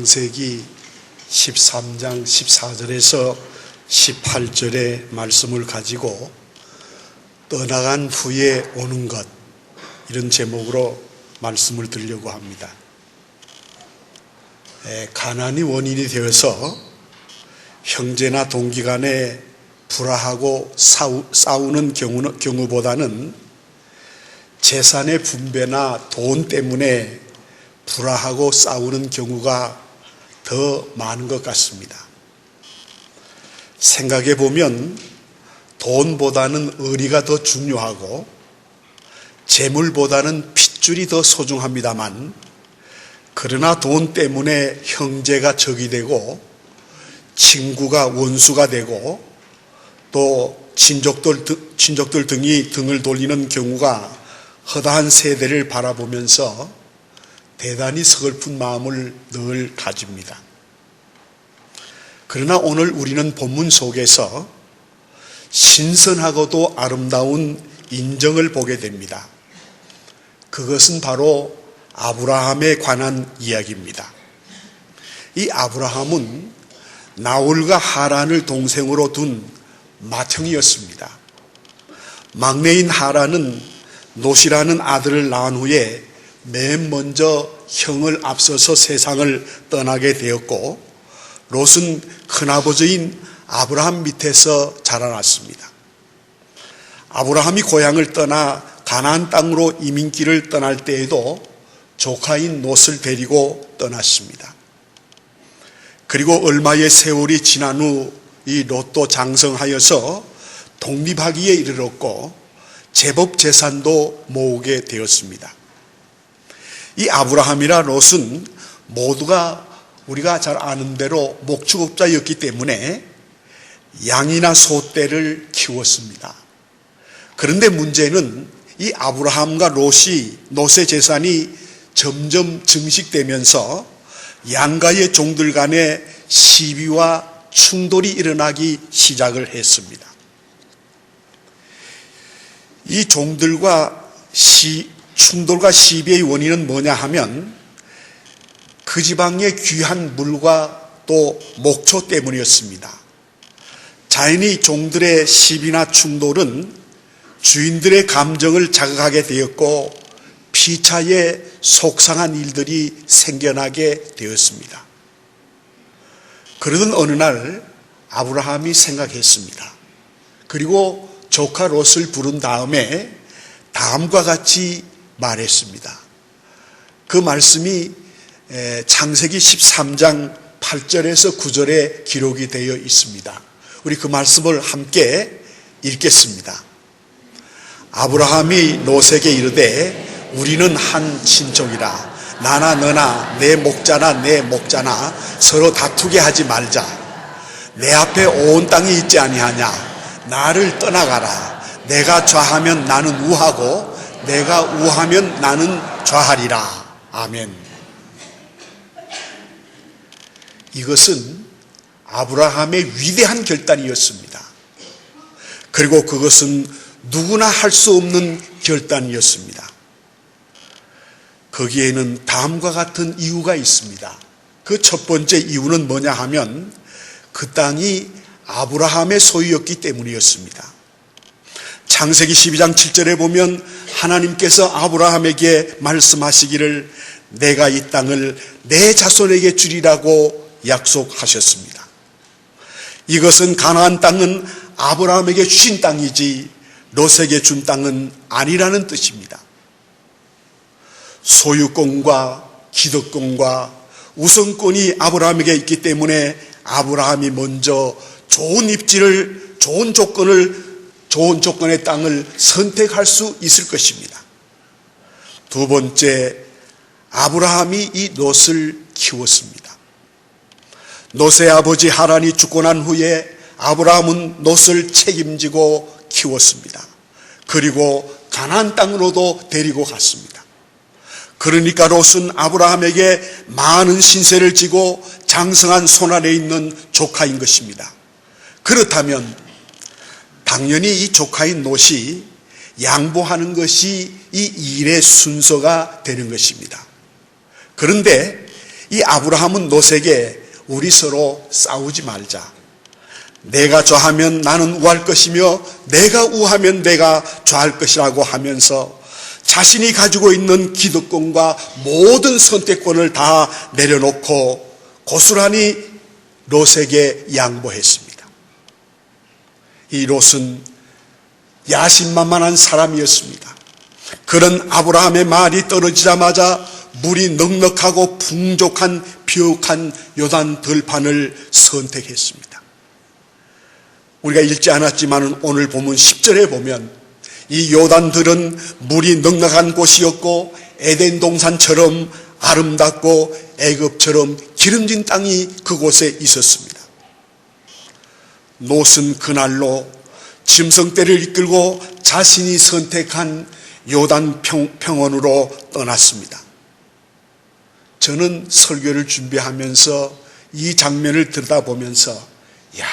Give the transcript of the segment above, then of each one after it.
창세기 13장 14절에서 18절의 말씀을 가지고 떠나간 후에 오는 것, 이런 제목으로 말씀을 드리려고 합니다. 가난이 원인이 되어서 형제나 동기 간에 불화하고 싸우는 경우보다는 재산의 분배나 돈 때문에 불화하고 싸우는 경우가 더 많은 것 같습니다. 생각해 보면 돈보다는 의리가 더 중요하고 재물보다는 핏줄이 더 소중합니다만, 그러나 돈 때문에 형제가 적이 되고 친구가 원수가 되고 또 친족들 등이 등을 돌리는 경우가 허다한 세대를 바라보면서 대단히 서글픈 마음을 늘 가집니다. 그러나 오늘 우리는 본문 속에서 신선하고도 아름다운 인정을 보게 됩니다. 그것은 바로 아브라함에 관한 이야기입니다. 이 아브라함은 나홀과 하란을 동생으로 둔 맏형이었습니다. 막내인 하란은 롯이라는 아들을 낳은 후에 맨 먼저 형을 앞서서 세상을 떠나게 되었고, 롯은 큰아버지인 아브라함 밑에서 자라났습니다. 아브라함이 고향을 떠나 가나안 땅으로 이민길을 떠날 때에도 조카인 롯을 데리고 떠났습니다. 그리고 얼마의 세월이 지난 후 이 롯도 장성하여서 독립하기에 이르렀고 제법 재산도 모으게 되었습니다. 이 아브라함이나 롯은 모두가 우리가 잘 아는 대로 목축업자였기 때문에 양이나 소떼를 키웠습니다. 그런데 문제는 이 아브라함과 롯의 재산이 점점 증식되면서 양가의 종들 간에 시비와 충돌이 일어나기 시작을 했습니다. 이 종들과 충돌과 시비의 원인은 뭐냐 하면 그 지방의 귀한 물과 또 목초 때문이었습니다. 자연히 종들의 시비나 충돌은 주인들의 감정을 자극하게 되었고 피차에 속상한 일들이 생겨나게 되었습니다. 그러던 어느 날 아브라함이 생각했습니다. 그리고 조카 롯을 부른 다음에 다음과 같이 말했습니다. 그 말씀이 창세기 13장 8절에서 9절에 기록이 되어 있습니다. 우리 그 말씀을 함께 읽겠습니다. 아브라함이 롯에게 이르되 우리는 한 친족이라 나나 너나 내 목자나 내 목자나 서로 다투게 하지 말자. 내 앞에 온 땅이 있지 아니하냐. 나를 떠나가라. 내가 좌하면 나는 우하고 내가 우하면 나는 좌하리라. 아멘. 이것은 아브라함의 위대한 결단이었습니다. 그리고 그것은 누구나 할 수 없는 결단이었습니다. 거기에는 다음과 같은 이유가 있습니다. 그 첫 번째 이유는 뭐냐 하면 그 땅이 아브라함의 소유였기 때문이었습니다. 창세기 12장 7절에 보면 하나님께서 아브라함에게 말씀하시기를 내가 이 땅을 내 자손에게 주리라고 약속하셨습니다. 이것은 가나안 땅은 아브라함에게 주신 땅이지 롯에게 준 땅은 아니라는 뜻입니다. 소유권과 기득권과 우선권이 아브라함에게 있기 때문에 아브라함이 먼저 좋은 입지를, 좋은 조건의 땅을 선택할 수 있을 것입니다. 두 번째, 아브라함이 이 롯을 키웠습니다. 롯의 아버지 하란이 죽고 난 후에 아브라함은 롯을 책임지고 키웠습니다. 그리고 가나안 땅으로도 데리고 갔습니다. 그러니까 롯은 아브라함에게 많은 신세를 지고 장성한 손안에 있는 조카인 것입니다. 그렇다면 당연히 이 조카인 롯이 양보하는 것이 이 일의 순서가 되는 것입니다. 그런데 이 아브라함은 롯에게 우리 서로 싸우지 말자. 내가 좌하면 나는 우할 것이며 내가 우하면 내가 좌할 것이라고 하면서 자신이 가지고 있는 기득권과 모든 선택권을 다 내려놓고 고스란히 롯에게 양보했습니다. 이 롯은 야심만만한 사람이었습니다. 그런 아브라함의 말이 떨어지자마자 물이 넉넉하고 풍족한 비옥한 요단 들판을 선택했습니다. 우리가 읽지 않았지만 오늘 본문 10절에 보면 이 요단들은 물이 넉넉한 곳이었고 에덴 동산처럼 아름답고 애굽처럼 기름진 땅이 그곳에 있었습니다. 롯은 그날로 짐승떼를 이끌고 자신이 선택한 요단 평원으로 떠났습니다. 저는 설교를 준비하면서 이 장면을 들여다보면서 야,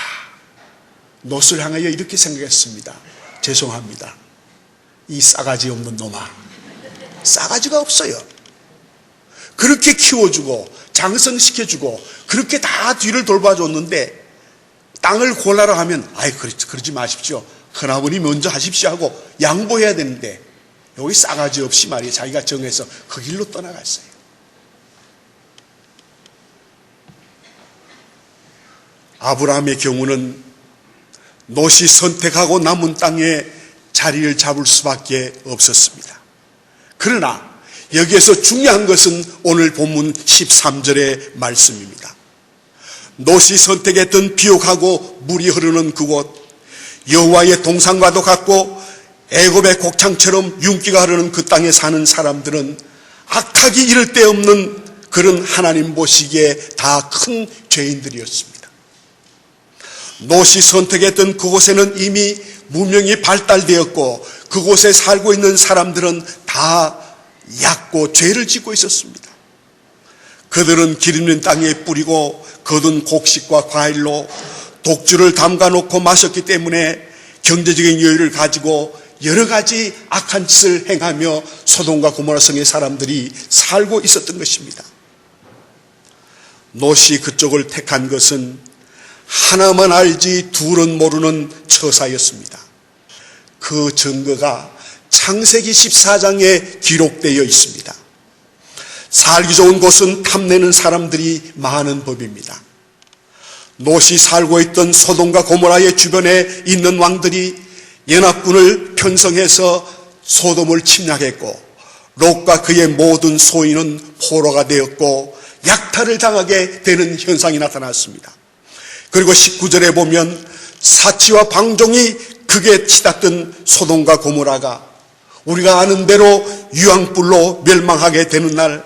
롯을 향하여 이렇게 생각했습니다. 죄송합니다. 이 싸가지 없는 놈아. 싸가지가 없어요. 그렇게 키워주고 장성시켜주고 그렇게 다 뒤를 돌봐줬는데 땅을 골라라 하면 아이 그러지 마십시오. 큰아버님 먼저 하십시오 하고 양보해야 되는데 여기 싸가지 없이 말이에요. 자기가 정해서 그 길로 떠나갔어요. 아브라함의 경우는 롯이 선택하고 남은 땅에 자리를 잡을 수밖에 없었습니다. 그러나 여기에서 중요한 것은 오늘 본문 13절의 말씀입니다. 롯이 선택했던 비옥하고 물이 흐르는 그곳, 여호와의 동산과도 같고 애굽의 곡창처럼 윤기가 흐르는 그 땅에 사는 사람들은 악하기 이를 데 없는 그런 하나님 보시기에 다 큰 죄인들이었습니다. 롯이 선택했던 그곳에는 이미 문명이 발달되었고 그곳에 살고 있는 사람들은 다 얕고 죄를 짓고 있었습니다. 그들은 기름진 땅에 뿌리고 거둔 곡식과 과일로 독주를 담가놓고 마셨기 때문에 경제적인 여유를 가지고 여러 가지 악한 짓을 행하며 소돔과 고모라 성의 사람들이 살고 있었던 것입니다. 롯이 그쪽을 택한 것은 하나만 알지 둘은 모르는 처사였습니다. 그 증거가 창세기 14장에 기록되어 있습니다. 살기 좋은 곳은 탐내는 사람들이 많은 법입니다. 롯이 살고 있던 소돔과 고모라의 주변에 있는 왕들이 연합군을 편성해서 소돔을 침략했고 롯과 그의 모든 소인은 포로가 되었고 약탈을 당하게 되는 현상이 나타났습니다. 그리고 19절에 보면 사치와 방종이 극에 치닫던 소돔과 고모라가 우리가 아는 대로 유황불로 멸망하게 되는 날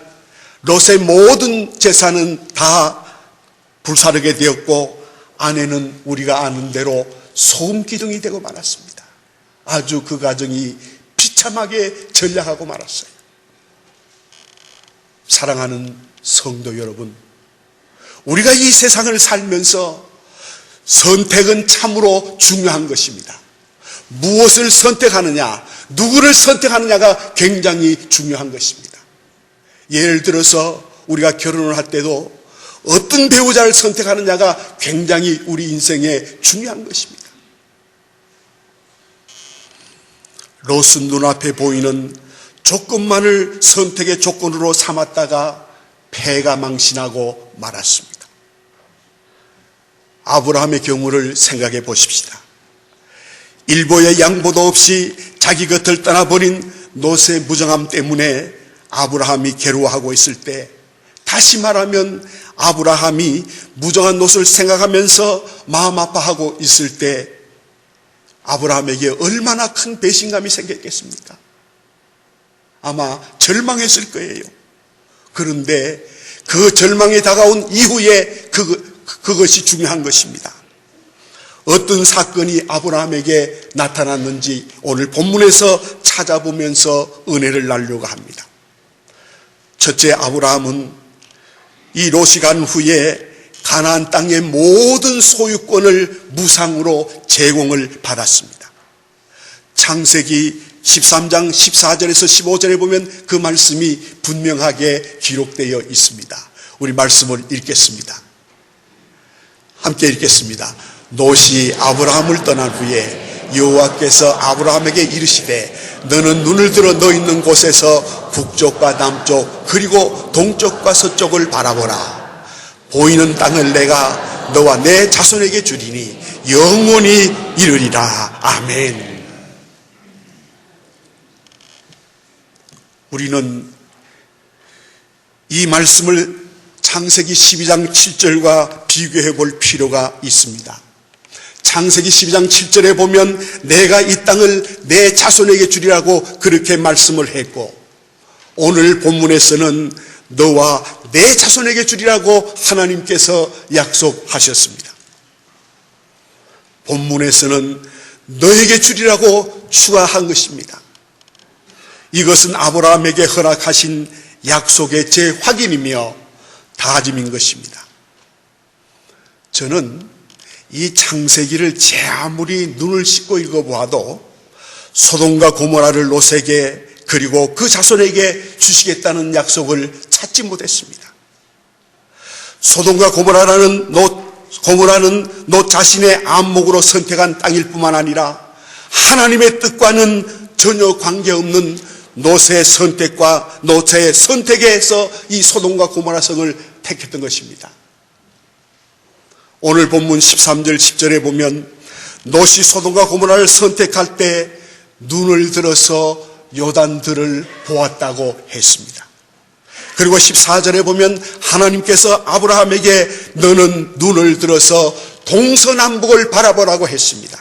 롯의 모든 재산은 다 불사르게 되었고 아내는 우리가 아는 대로 소금 기둥이 되고 말았습니다. 아주 그 가정이 비참하게 전락하고 말았어요. 사랑하는 성도 여러분, 우리가 이 세상을 살면서 선택은 참으로 중요한 것입니다. 무엇을 선택하느냐, 누구를 선택하느냐가 굉장히 중요한 것입니다. 예를 들어서 우리가 결혼을 할 때도 어떤 배우자를 선택하느냐가 굉장히 우리 인생에 중요한 것입니다. 롯은 눈앞에 보이는 조건만을 선택의 조건으로 삼았다가 패가 망신하고 말았습니다. 아브라함의 경우를 생각해 보십시다. 일보의 양보도 없이 자기 곁을 떠나버린 롯의 무정함 때문에 아브라함이 괴로워하고 있을 때, 다시 말하면 아브라함이 무정한 롯을 생각하면서 마음 아파하고 있을 때 아브라함에게 얼마나 큰 배신감이 생겼겠습니까? 아마 절망했을 거예요. 그런데 그 절망이 다가온 이후에 그것이 중요한 것입니다. 어떤 사건이 아브라함에게 나타났는지 오늘 본문에서 찾아보면서 은혜를 나누려고 합니다. 첫째, 아브라함은 이 롯이 간 후에 가나안 땅의 모든 소유권을 무상으로 제공을 받았습니다. 창세기 13장 14절에서 15절에 보면 그 말씀이 분명하게 기록되어 있습니다. 우리 말씀을 읽겠습니다. 함께 읽겠습니다. 롯이 아브라함을 떠난 후에 여호와께서 아브라함에게 이르시되 너는 눈을 들어 너 있는 곳에서 북쪽과 남쪽 그리고 동쪽과 서쪽을 바라보라. 보이는 땅을 내가 너와 내 자손에게 주리니 영원히 이르리라. 아멘. 우리는 이 말씀을 창세기 12장 7절과 비교해 볼 필요가 있습니다. 창세기 12장 7절에 보면 내가 이 땅을 내 자손에게 주리라고 그렇게 말씀을 했고, 오늘 본문에서는 너와 내 자손에게 주리라고 하나님께서 약속하셨습니다. 본문에서는 너에게 주리라고 추가한 것입니다. 이것은 아브라함에게 허락하신 약속의 재확인이며 다짐인 것입니다. 저는 이 창세기를 제 아무리 눈을 씻고 읽어보아도 소돔과 고모라를 롯에게 그리고 그 자손에게 주시겠다는 약속을 찾지 못했습니다. 소돔과 고모라는 롯 자신의 안목으로 선택한 땅일 뿐만 아니라 하나님의 뜻과는 전혀 관계없는 롯의 선택에서 이 소돔과 고모라 성을 택했던 것입니다. 오늘 본문 13절 10절에 보면 롯이 소돔과 고모라를 선택할 때 눈을 들어서 요단들을 보았다고 했습니다. 그리고 14절에 보면 하나님께서 아브라함에게 너는 눈을 들어서 동서남북을 바라보라고 했습니다.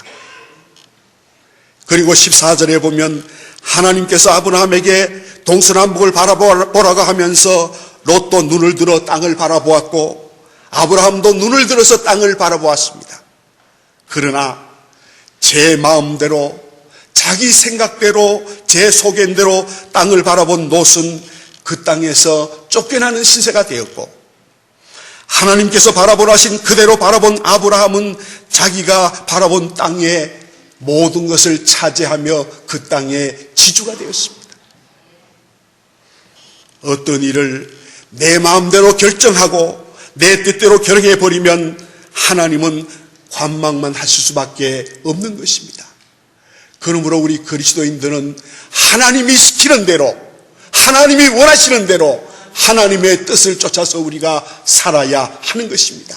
그리고 14절에 보면 하나님께서 아브라함에게 동서남북을 바라보라고 하면서 롯도 눈을 들어 땅을 바라보았고 아브라함도 눈을 들어서 땅을 바라보았습니다. 그러나 제 마음대로 자기 생각대로 제 소견대로 땅을 바라본 롯은 그 땅에서 쫓겨나는 신세가 되었고, 하나님께서 바라보라 하신 그대로 바라본 아브라함은 자기가 바라본 땅의 모든 것을 차지하며 그 땅의 지주가 되었습니다. 어떤 일을 내 마음대로 결정하고 내 뜻대로 결정해버리면 하나님은 관망만 하실 수밖에 없는 것입니다. 그러므로 우리 그리스도인들은 하나님이 시키는 대로, 하나님이 원하시는 대로 하나님의 뜻을 쫓아서 우리가 살아야 하는 것입니다.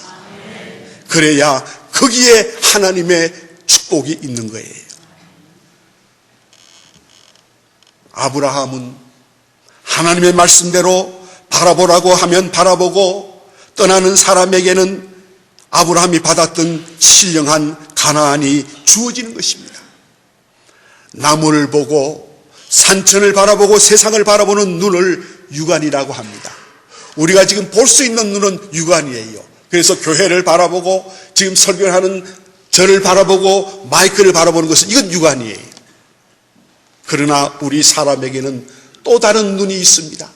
그래야 거기에 하나님의 축복이 있는 거예요. 아브라함은 하나님의 말씀대로 바라보라고 하면 바라보고, 떠나는 사람에게는 아브라함이 받았던 신령한 가나안이 주어지는 것입니다. 나무를 보고 산천을 바라보고 세상을 바라보는 눈을 육안이라고 합니다. 우리가 지금 볼 수 있는 눈은 육안이에요. 그래서 교회를 바라보고 지금 설교하는 저를 바라보고 마이크를 바라보는 것은 이건 육안이에요. 그러나 우리 사람에게는 또 다른 눈이 있습니다.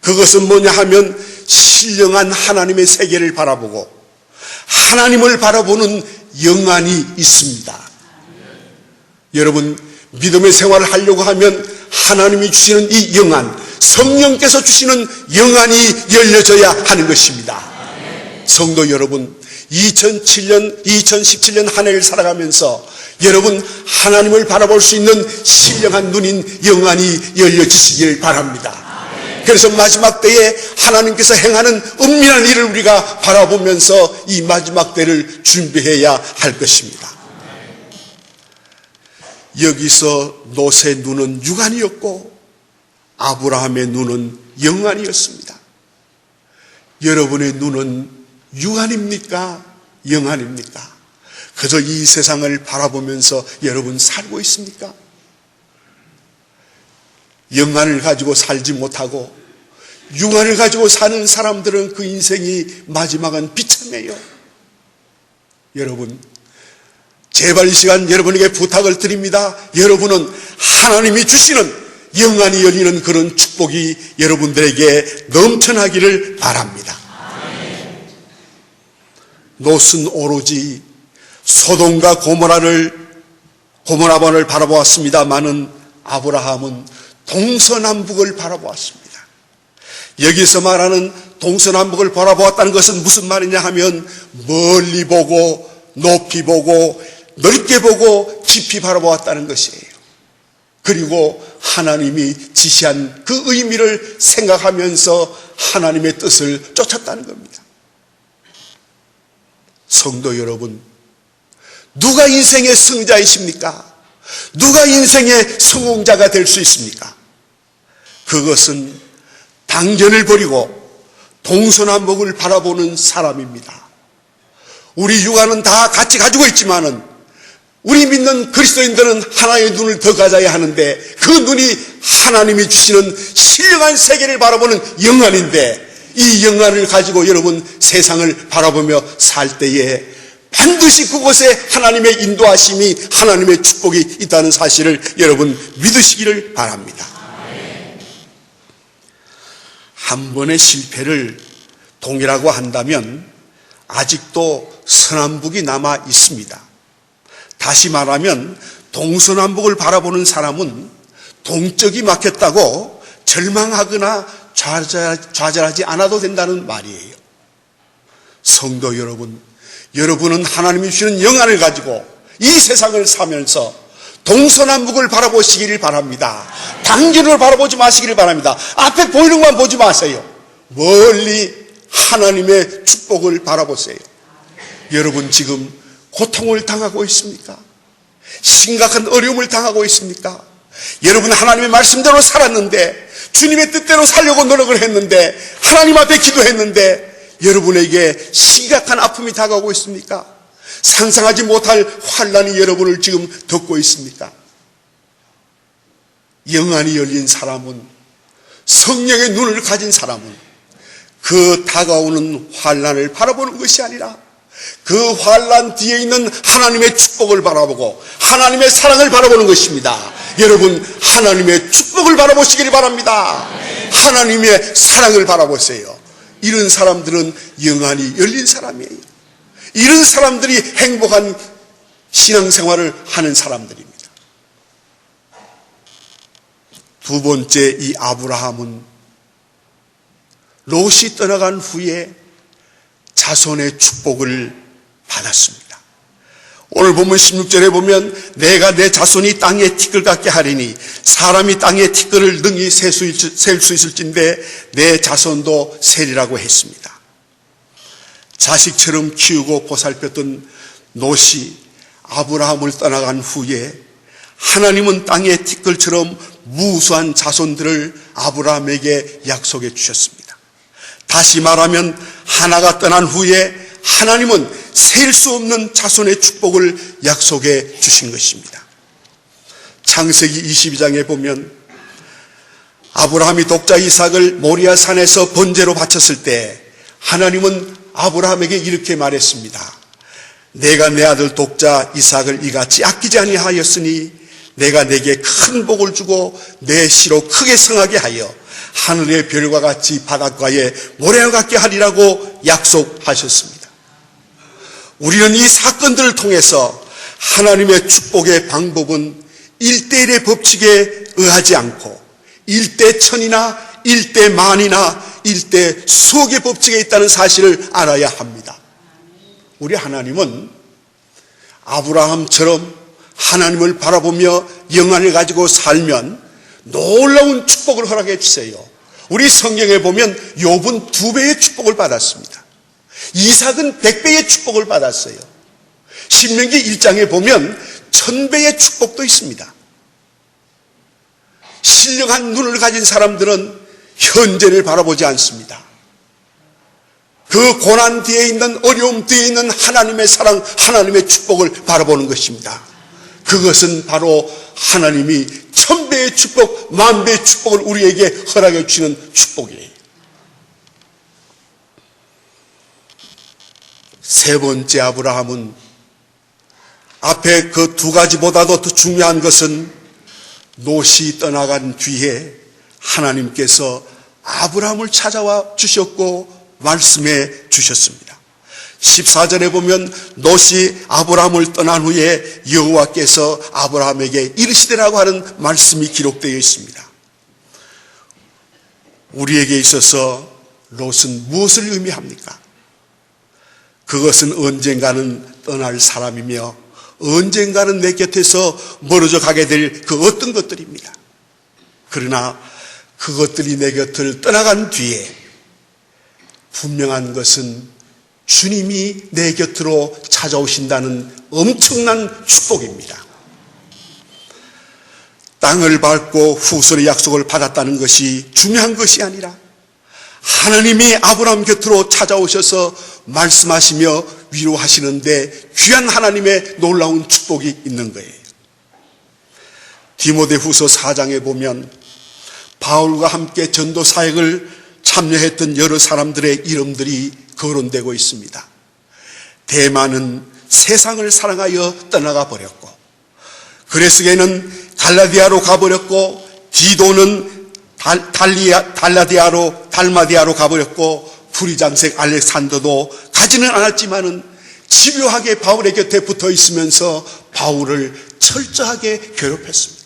그것은 뭐냐 하면 신령한 하나님의 세계를 바라보고 하나님을 바라보는 영안이 있습니다. 여러분, 믿음의 생활을 하려고 하면 하나님이 주시는 이 영안, 성령께서 주시는 영안이 열려져야 하는 것입니다. 성도 여러분, 2017년 한 해를 살아가면서 여러분 하나님을 바라볼 수 있는 신령한 눈인 영안이 열려지시길 바랍니다. 그래서 마지막 때에 하나님께서 행하는 은밀한 일을 우리가 바라보면서 이 마지막 때를 준비해야 할 것입니다. 여기서 롯의 눈은 육안이었고 아브라함의 눈은 영안이었습니다. 여러분의 눈은 육안입니까? 영안입니까? 그저 이 세상을 바라보면서 여러분 살고 있습니까? 영안을 가지고 살지 못하고 육안을 가지고 사는 사람들은 그 인생이 마지막은 비참해요. 여러분, 제발 이 시간 여러분에게 부탁을 드립니다. 여러분은 하나님이 주시는 영안이 열리는 그런 축복이 여러분들에게 넘쳐나기를 바랍니다. 롯은 오로지 소돔과 고모라반을 바라보았습니다마는 아브라함은 동서남북을 바라보았습니다. 여기서 말하는 동서남북을 바라보았다는 것은 무슨 말이냐 하면 멀리 보고 높이 보고 넓게 보고 깊이 바라보았다는 것이에요. 그리고 하나님이 지시한 그 의미를 생각하면서 하나님의 뜻을 쫓았다는 겁니다. 성도 여러분, 누가 인생의 승자이십니까? 누가 인생의 성공자가 될 수 있습니까? 그것은 당견을 버리고 동서남북을 바라보는 사람입니다. 우리 육안은 다 같이 가지고 있지만은 우리 믿는 그리스도인들은 하나의 눈을 더 가져야 하는데 그 눈이 하나님이 주시는 신령한 세계를 바라보는 영안인데 이 영안을 가지고 여러분 세상을 바라보며 살 때에 반드시 그곳에 하나님의 인도하심이 하나님의 축복이 있다는 사실을 여러분 믿으시기를 바랍니다. 한 번의 실패를 동일하고 한다면 아직도 서남북이 남아 있습니다. 다시 말하면 동서남북을 바라보는 사람은 동쪽이 막혔다고 절망하거나 좌절하지 않아도 된다는 말이에요. 성도 여러분, 여러분은 하나님이 주시는 영안을 가지고 이 세상을 사면서 동서남북을 바라보시기를 바랍니다. 당길을 바라보지 마시기를 바랍니다. 앞에 보이는 것만 보지 마세요. 멀리 하나님의 축복을 바라보세요. 여러분 지금 고통을 당하고 있습니까? 심각한 어려움을 당하고 있습니까? 여러분 하나님의 말씀대로 살았는데 주님의 뜻대로 살려고 노력을 했는데 하나님 앞에 기도했는데 여러분에게 심각한 아픔이 다가오고 있습니까? 상상하지 못할 환난이 여러분을 지금 덮고 있습니까? 영안이 열린 사람은, 성령의 눈을 가진 사람은 그 다가오는 환난을 바라보는 것이 아니라 그 환난 뒤에 있는 하나님의 축복을 바라보고 하나님의 사랑을 바라보는 것입니다. 여러분 하나님의 축복을 바라보시길 바랍니다. 하나님의 사랑을 바라보세요. 이런 사람들은 영안이 열린 사람이에요. 이런 사람들이 행복한 신앙생활을 하는 사람들입니다. 두 번째, 이 아브라함은 롯이 떠나간 후에 자손의 축복을 받았습니다. 오늘 본문 16절에 보면 내가 내 자손이 땅에 티끌 같게 하리니 사람이 땅에 티끌을 능히 셀 수 있을진데 내 자손도 세리라고 했습니다. 자식처럼 키우고 보살폈던 롯이 아브라함을 떠나간 후에 하나님은 땅의 티끌처럼 무수한 자손들을 아브라함에게 약속해 주셨습니다. 다시 말하면 하나가 떠난 후에 하나님은 셀 수 없는 자손의 축복을 약속해 주신 것입니다. 창세기 22장에 보면 아브라함이 독자 이삭을 모리아 산에서 번제로 바쳤을 때 하나님은 아브라함에게 이렇게 말했습니다. 내가 내 아들 독자 이삭을 이같이 아끼지 아니하였으니 내가 내게 큰 복을 주고 내 시로 크게 성하게 하여 하늘의 별과 같이 바닷가에 모래와 같게 하리라고 약속하셨습니다. 우리는 이 사건들을 통해서 하나님의 축복의 방법은 1대1의 법칙에 의하지 않고 1대1000이나 1대10,000이나 1대 수억의 법칙에 있다는 사실을 알아야 합니다. 우리 하나님은 아브라함처럼 하나님을 바라보며 영안을 가지고 살면 놀라운 축복을 허락해 주세요. 우리 성경에 보면 욥은 2배의 축복을 받았습니다. 이삭은 100배의 축복을 받았어요. 신명기 1장에 보면 1000배의 축복도 있습니다. 신령한 눈을 가진 사람들은 현재를 바라보지 않습니다. 그 고난 뒤에 있는, 어려움 뒤에 있는 하나님의 사랑, 하나님의 축복을 바라보는 것입니다. 그것은 바로 하나님이 1000배의 축복, 10,000배의 축복을 우리에게 허락해 주시는 축복이에요. 세 번째, 아브라함은 앞에 그 두 가지보다도 더 중요한 것은 롯이 떠나간 뒤에 하나님께서 아브라함을 찾아와 주셨고 말씀해 주셨습니다. 14절에 보면 롯이 아브라함을 떠난 후에 여호와께서 아브라함에게 이르시되라고 하는 말씀이 기록되어 있습니다. 우리에게 있어서 롯은 무엇을 의미합니까? 그것은 언젠가는 떠날 사람이며 언젠가는 내 곁에서 멀어져 가게 될 그 어떤 것들입니다. 그러나 그것들이 내 곁을 떠나간 뒤에 분명한 것은 주님이 내 곁으로 찾아오신다는 엄청난 축복입니다. 땅을 밟고 후손의 약속을 받았다는 것이 중요한 것이 아니라 하나님이 아브라함 곁으로 찾아오셔서 말씀하시며 위로하시는데 귀한 하나님의 놀라운 축복이 있는 거예요. 디모데후서 4장에 보면 바울과 함께 전도 사역을 참여했던 여러 사람들의 이름들이 거론되고 있습니다. 데마는 세상을 사랑하여 떠나가 버렸고, 그레스게는 갈라디아로 가버렸고, 디도는 달마디아로 가버렸고, 부리장색 알렉산더도 가지는 않았지만은 집요하게 바울의 곁에 붙어 있으면서 바울을 철저하게 괴롭혔습니다.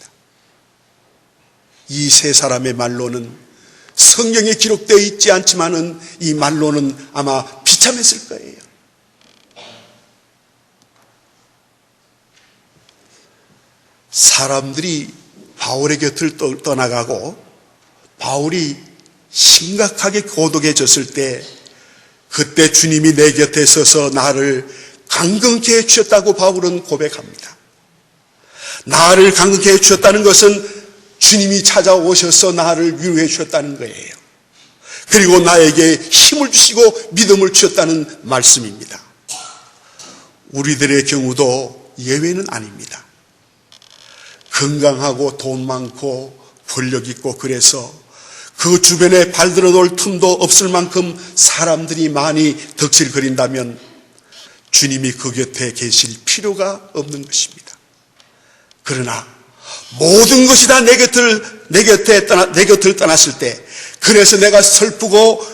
이 세 사람의 말로는 성경에 기록되어 있지 않지만은 이 말로는 아마 비참했을 거예요. 사람들이 바울의 곁을 떠나가고 바울이 심각하게 고독해졌을 때, 그때 주님이 내 곁에 서서 나를 강건케 해주셨다고 바울은 고백합니다. 나를 강건케 해주셨다는 것은 주님이 찾아오셔서 나를 위로해 주셨다는 거예요. 그리고 나에게 힘을 주시고 믿음을 주셨다는 말씀입니다. 우리들의 경우도 예외는 아닙니다. 건강하고 돈 많고 권력 있고 그래서 그 주변에 발들어 놓을 틈도 없을 만큼 사람들이 많이 덕질거린다면 주님이 그 곁에 계실 필요가 없는 것입니다. 그러나 모든 것이 다 내 곁을 떠났을 때, 그래서 내가 슬프고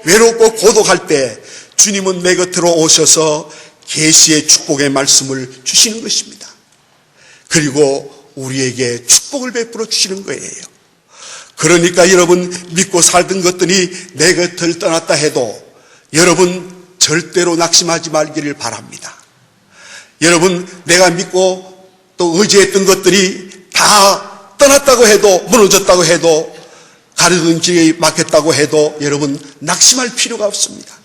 외롭고 고독할 때 주님은 내 곁으로 오셔서 계시의 축복의 말씀을 주시는 것입니다. 그리고 우리에게 축복을 베풀어 주시는 거예요. 그러니까 여러분, 믿고 살던 것들이 내 곁을 떠났다 해도 여러분 절대로 낙심하지 말기를 바랍니다. 여러분, 내가 믿고 또 의지했던 것들이 다 떠났다고 해도, 무너졌다고 해도, 가려던 길이 막혔다고 해도 여러분 낙심할 필요가 없습니다.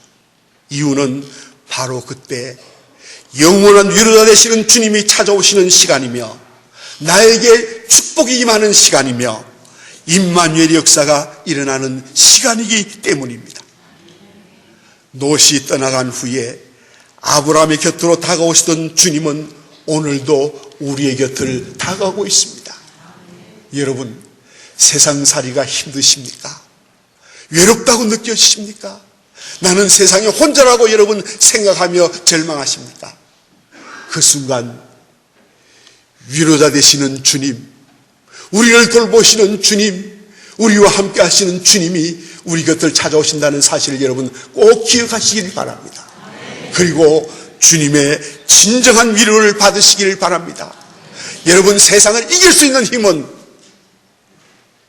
이유는 바로 그때 영원한 위로자 되시는 주님이 찾아오시는 시간이며 나에게 축복이 임하는 시간이며 임마누엘의 역사가 일어나는 시간이기 때문입니다. 롯이 떠나간 후에 아브라함의 곁으로 다가오시던 주님은 오늘도 우리의 곁을 다가오고 있습니다. 여러분, 세상살이가 힘드십니까? 외롭다고 느껴지십니까? 나는 세상에 혼자라고 여러분 생각하며 절망하십니까? 그 순간 위로자 되시는 주님, 우리를 돌보시는 주님, 우리와 함께 하시는 주님이 우리 곁을 찾아오신다는 사실을 여러분 꼭 기억하시길 바랍니다. 그리고 주님의 진정한 위로를 받으시길 바랍니다. 여러분, 세상을 이길 수 있는 힘은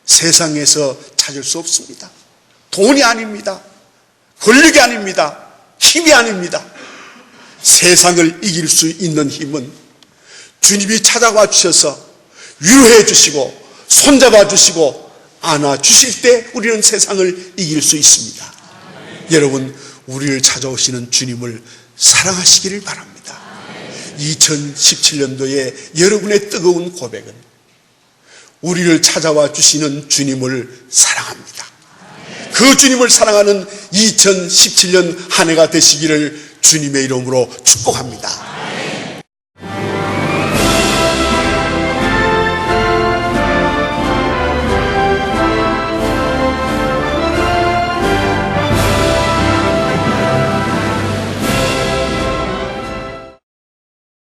세상에서 찾을 수 없습니다. 돈이 아닙니다. 권력이 아닙니다. 힘이 아닙니다. 세상을 이길 수 있는 힘은 주님이 찾아와 주셔서 위로해 주시고 손잡아 주시고 안아 주실 때 우리는 세상을 이길 수 있습니다. 여러분, 우리를 찾아오시는 주님을 사랑하시기를 바랍니다. 2017년도에 여러분의 뜨거운 고백은 우리를 찾아와 주시는 주님을 사랑합니다. 그 주님을 사랑하는 2017년 한 해가 되시기를 주님의 이름으로 축복합니다.